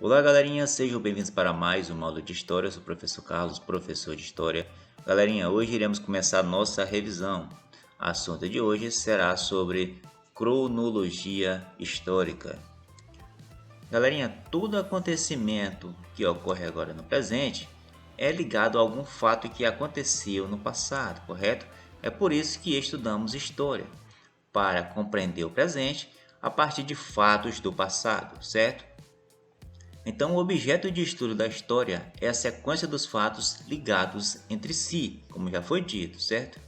Olá, galerinha, sejam bem-vindos para mais uma aula de História. Eu sou o professor Carlos, professor de História. Galerinha, hoje iremos começar nossa revisão. O assunto de hoje será sobre cronologia histórica. Galerinha, todo acontecimento que ocorre agora no presente é ligado a algum fato que aconteceu no passado, correto? É por isso que estudamos História, para compreender o presente a partir de fatos do passado, certo? Então, o objeto de estudo da história é a sequência dos fatos ligados entre si, como já foi dito, certo?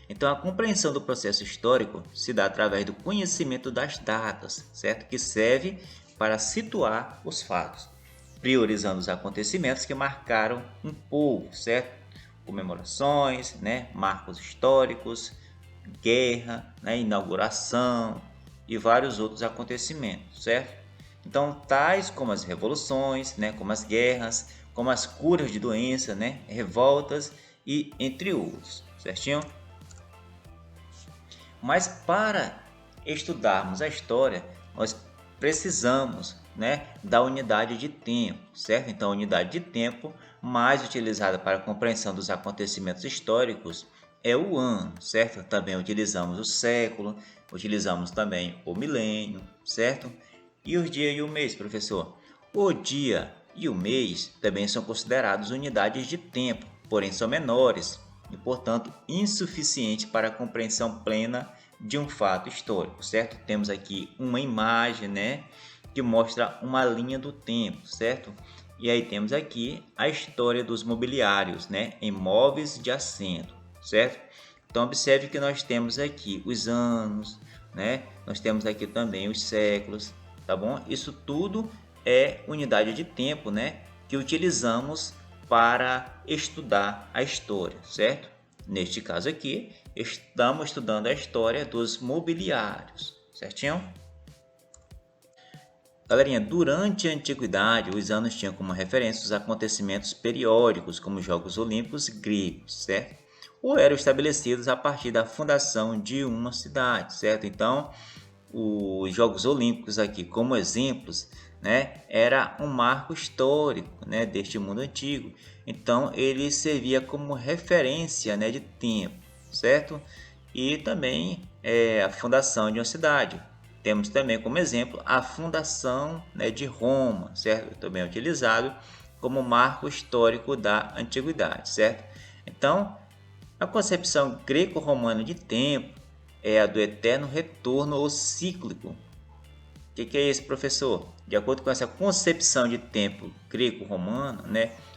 Então, a compreensão do processo histórico se dá através do conhecimento das datas, certo? Que serve para situar os fatos, priorizando os acontecimentos que marcaram um povo, certo? Comemorações, marcos históricos, guerra, inauguração e vários outros acontecimentos, certo? Então, tais como as revoluções, como as guerras, como as curas de doença, revoltas e entre outros, certinho? Mas para estudarmos a história, nós precisamos, da unidade de tempo, certo? Então, a unidade de tempo mais utilizada para a compreensão dos acontecimentos históricos é o ano, certo? Também utilizamos o século, utilizamos também o milênio, certo? E o dia e o mês, professor? O dia e o mês também são considerados unidades de tempo, porém são menores e, portanto, insuficientes para a compreensão plena de um fato histórico, certo? Temos aqui uma imagem, que mostra uma linha do tempo, certo? E aí temos aqui a história dos mobiliários, em móveis de assento, certo? Então, observe que nós temos aqui os anos, Nós temos aqui também os séculos, tá bom? Isso tudo é unidade de tempo, que utilizamos para estudar a história, certo? Neste caso aqui, estamos estudando a história dos mobiliários, certinho? Galerinha, durante a antiguidade, os anos tinham como referência os acontecimentos periódicos, como os Jogos Olímpicos gregos, certo? Ou eram estabelecidos a partir da fundação de uma cidade, certo? Então, os Jogos Olímpicos aqui como exemplos, era um marco histórico, deste mundo antigo. Então ele servia como referência, de tempo, certo? E também a fundação de uma cidade. Temos também como exemplo a fundação, de Roma, certo? Também é utilizado como marco histórico da antiguidade, certo? Então, a concepção greco-romana de tempo é a do eterno retorno ou cíclico. O que é isso, professor? De acordo com essa concepção de tempo greco-romana,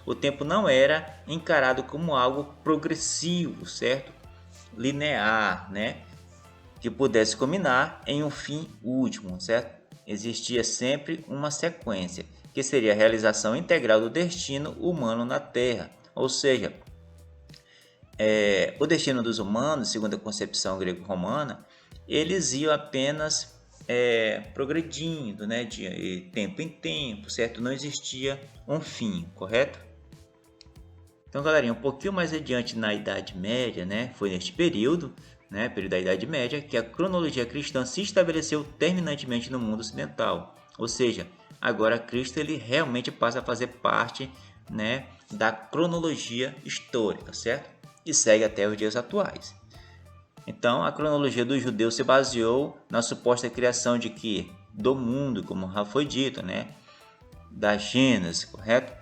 o tempo não era encarado como algo progressivo, certo? Linear, que pudesse culminar em um fim último, certo? Existia sempre uma sequência, que seria a realização integral do destino humano na Terra, ou seja, o destino dos humanos, segundo a concepção grego-romana, eles iam apenas progredindo, de tempo em tempo, certo? Não existia um fim, correto? Então, galerinha, um pouquinho mais adiante na Idade Média, foi neste período, período da Idade Média, que a cronologia cristã se estabeleceu terminantemente no mundo ocidental. Ou seja, agora Cristo ele realmente passa a fazer parte, da cronologia histórica, certo? E segue até os dias atuais. Então, a cronologia dos judeus se baseou na suposta criação de quê? Do mundo, como já foi dito, da Gênesis, correto?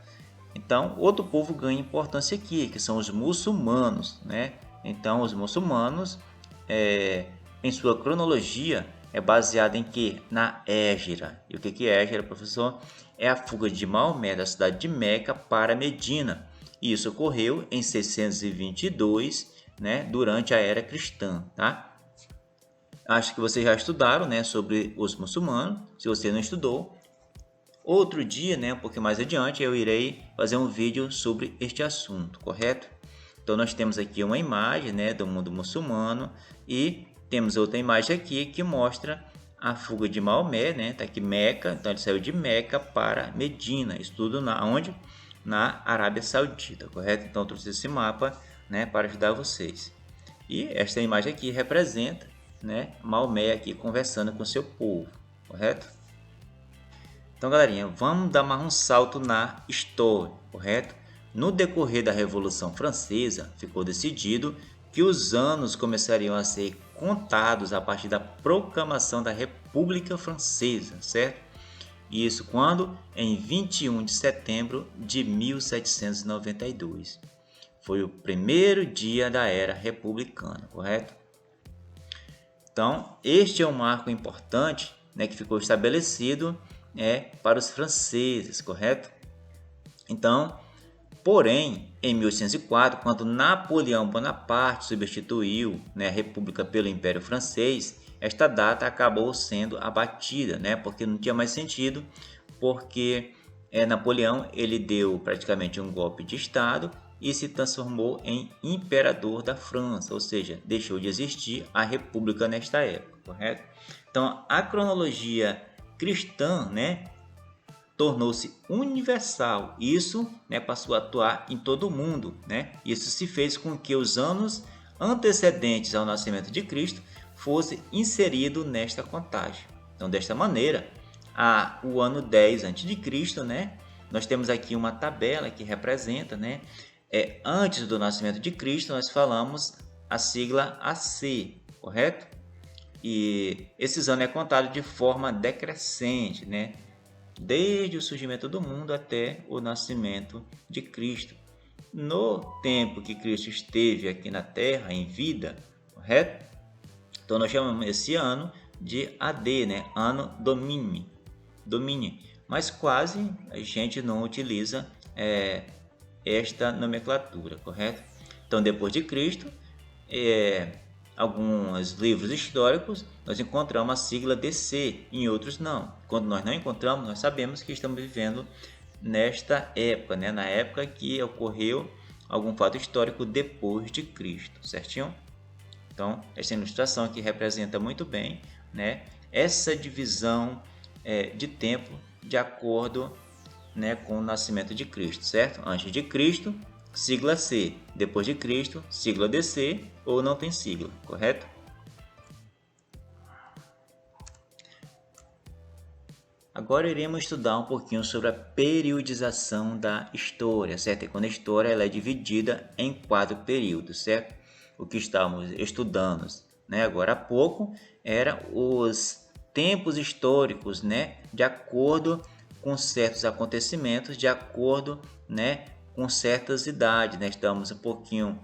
Então, outro povo ganha importância aqui, que são os muçulmanos, Então, os muçulmanos, em sua cronologia, é baseada em quê? Na Hégira. E o que é Hégira, professor? É a fuga de Maomé da cidade de Meca para Medina. E isso ocorreu em 622, durante a era cristã, tá? Acho que vocês já estudaram, sobre os muçulmanos. Se você não estudou, outro dia, um pouquinho mais adiante, eu irei fazer um vídeo sobre este assunto, correto? Então, nós temos aqui uma imagem, do mundo muçulmano e temos outra imagem aqui que mostra a fuga de Maomé, tá aqui Meca, então ele saiu de Meca para Medina, isso tudo onde? Na Arábia Saudita, correto? Então, eu trouxe esse mapa, para ajudar vocês. E esta imagem aqui representa, Maomé aqui conversando com seu povo, correto? Então, galerinha, vamos dar mais um salto na história, correto? No decorrer da Revolução Francesa, ficou decidido que os anos começariam a ser contados a partir da proclamação da República Francesa, certo? Isso quando? Em 21 de setembro de 1792. Foi o primeiro dia da era republicana, correto? Então, este é um marco importante, né, que ficou estabelecido para os franceses, correto? Então, porém, em 1804, quando Napoleão Bonaparte substituiu, né, a República pelo Império Francês, esta data acabou sendo abatida, né, porque não tinha mais sentido, porque Napoleão ele deu praticamente um golpe de Estado e se transformou em imperador da França, ou seja, deixou de existir a República nesta época, correto? Então, a cronologia cristã, né, tornou-se universal. Isso, né, passou a atuar em todo o mundo, né? Isso se fez com que os anos antecedentes ao nascimento de Cristo fosse inserido nesta contagem. Então, desta maneira, o ano 10 a.C., né, nós temos aqui uma tabela que representa, né, antes do nascimento de Cristo, nós falamos a sigla AC, correto? E esses anos é contado de forma decrescente, né? Desde o surgimento do mundo até o nascimento de Cristo. No tempo que Cristo esteve aqui na Terra em vida, correto? Então nós chamamos esse ano de AD, né? Ano Domini. Mas quase a gente não utiliza esta nomenclatura, correto? Então depois de Cristo, alguns livros históricos nós encontramos a sigla DC, em outros não. Quando nós não encontramos, nós sabemos que estamos vivendo nesta época, né? Na época que ocorreu algum fato histórico depois de Cristo, certinho? Então, essa ilustração aqui representa muito bem, né, essa divisão de tempo de acordo, né, com o nascimento de Cristo, certo? Antes de Cristo, sigla C. Depois de Cristo, sigla DC ou não tem sigla, correto? Agora iremos estudar um pouquinho sobre a periodização da história, certo? E quando a história ela é dividida em 4 períodos, certo? O que estamos estudando, né, agora há pouco era os tempos históricos, né, de acordo com certos acontecimentos, de acordo, né, com certas idades, né? Estamos um pouquinho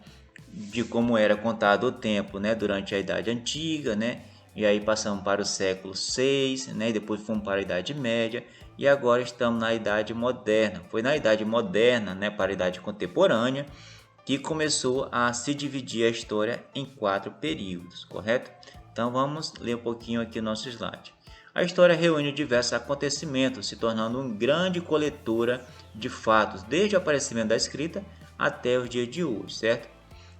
de como era contado o tempo, né, durante a Idade Antiga, né? E aí passamos para o século VI, né? E depois fomos para a Idade Média e agora estamos na Idade Moderna. Foi na Idade Moderna, né, para a Idade Contemporânea, que começou a se dividir a história em 4 períodos, correto? Então vamos ler um pouquinho aqui o nosso slide. A história reúne diversos acontecimentos, se tornando uma grande coletora de fatos, desde o aparecimento da escrita até os dias de hoje, certo?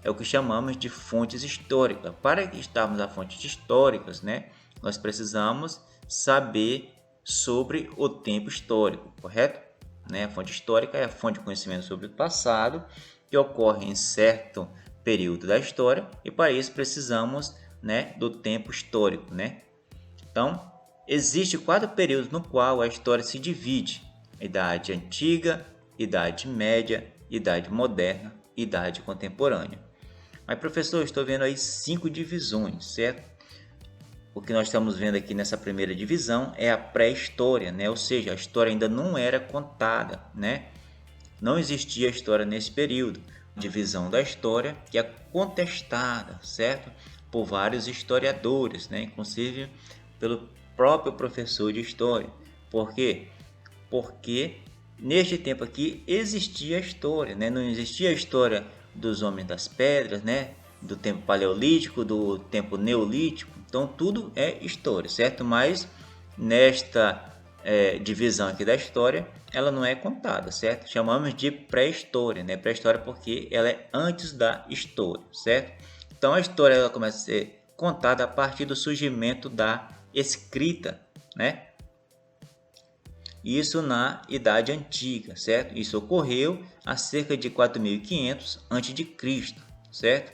É o que chamamos de fontes históricas. Para estarmos a fontes históricas, né, nós precisamos saber sobre o tempo histórico, correto? Né? A fonte histórica é a fonte de conhecimento sobre o passado, que ocorre em certo período da história, e para isso precisamos, né, do tempo histórico, né? Então, existem 4 períodos no qual a história se divide: Idade Antiga, Idade Média, Idade Moderna e Idade Contemporânea. Mas, professor, estou vendo aí 5 divisões, certo? O que nós estamos vendo aqui nessa primeira divisão é a pré-história, né? Ou seja, a história ainda não era contada, né? Não existia história nesse período. Divisão da história que é contestada, certo? Por vários historiadores, né? Inclusive pelo próprio professor de história. Por quê? Porque neste tempo aqui existia história, né? Não existia a história dos homens das pedras, né? Do tempo paleolítico, do tempo neolítico. Então tudo é história, certo? Mas nesta divisão aqui da história, ela não é contada, certo? Chamamos de pré-história, né? Pré-história porque ela é antes da história, certo? Então a história ela começa a ser contada a partir do surgimento da escrita, né? Isso na Idade Antiga, certo? Isso ocorreu há cerca de 4.500 a.C., certo?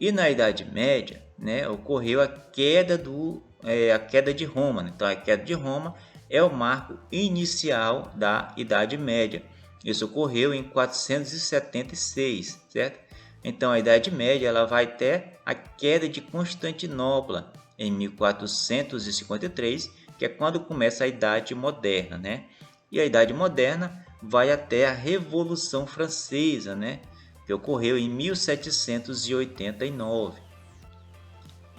E na Idade Média, né, ocorreu a queda de Roma, né? Então a queda de Roma é o marco inicial da Idade Média. Isso ocorreu em 476, certo? Então a Idade Média ela vai até a queda de Constantinopla em 1453, que é quando começa a Idade Moderna, né? E a Idade Moderna vai até a Revolução Francesa, né? Que ocorreu em 1789.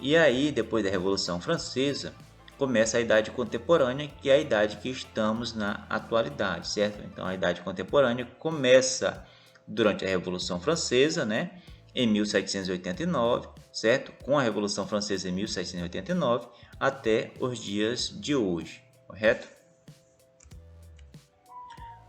E aí, depois da Revolução Francesa, começa a Idade Contemporânea, que é a idade que estamos na atualidade, certo? Então, a Idade Contemporânea começa durante a Revolução Francesa, né? Em 1789, certo? Com a Revolução Francesa em 1789 até os dias de hoje, correto?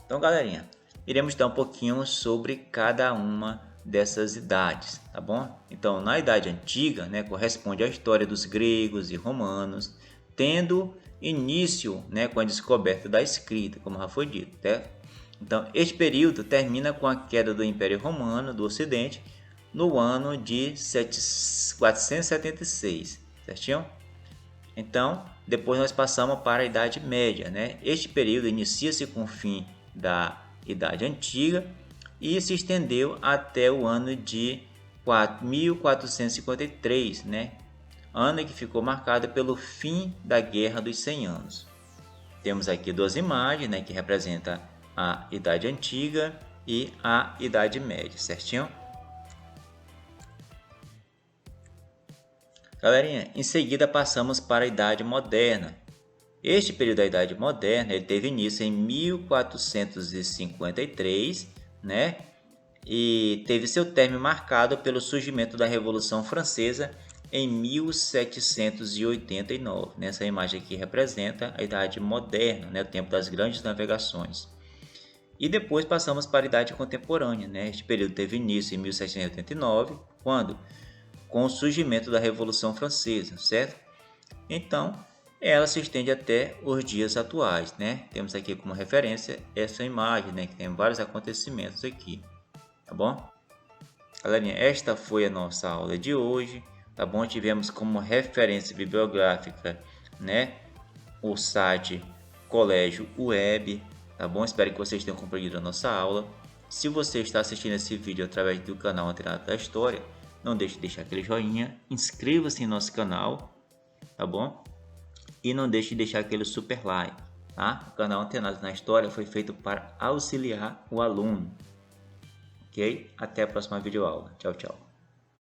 Então, galerinha, iremos dar um pouquinho sobre cada uma dessas idades, tá bom? Então, na Idade Antiga, né, corresponde à história dos gregos e romanos, tendo início, né, com a descoberta da escrita, como já foi dito, certo? Então, este período termina com a queda do Império Romano do Ocidente no ano de 476, certinho? Então, depois nós passamos para a Idade Média, né? Este período inicia-se com o fim da Idade Antiga e se estendeu até o ano de 1453, né? Ano que ficou marcado pelo fim da Guerra dos 100 Anos. Temos aqui duas imagens, né, que representam a Idade Antiga e a Idade Média, certinho? Galerinha, em seguida passamos para a Idade Moderna. Este período da Idade Moderna ele teve início em 1453, né? E teve seu término marcado pelo surgimento da Revolução Francesa em 1789. Nessa imagem aqui representa a Idade Moderna, né? O tempo das grandes navegações. E depois passamos para a Idade Contemporânea, né? Este período teve início em 1789, quando com o surgimento da Revolução Francesa, certo? Então, ela se estende até os dias atuais, né? Temos aqui como referência essa imagem, né? Que tem vários acontecimentos aqui, tá bom? Galerinha, esta foi a nossa aula de hoje, tá bom? Tivemos como referência bibliográfica, né? O site Colégio Web, tá bom? Espero que vocês tenham compreendido a nossa aula. Se você está assistindo esse vídeo através do canal Antenado da História, não deixe de deixar aquele joinha, inscreva-se em nosso canal, tá bom? E não deixe de deixar aquele super like, tá? O canal Antenado na História foi feito para auxiliar o aluno, ok? Até a próxima videoaula. Tchau, tchau.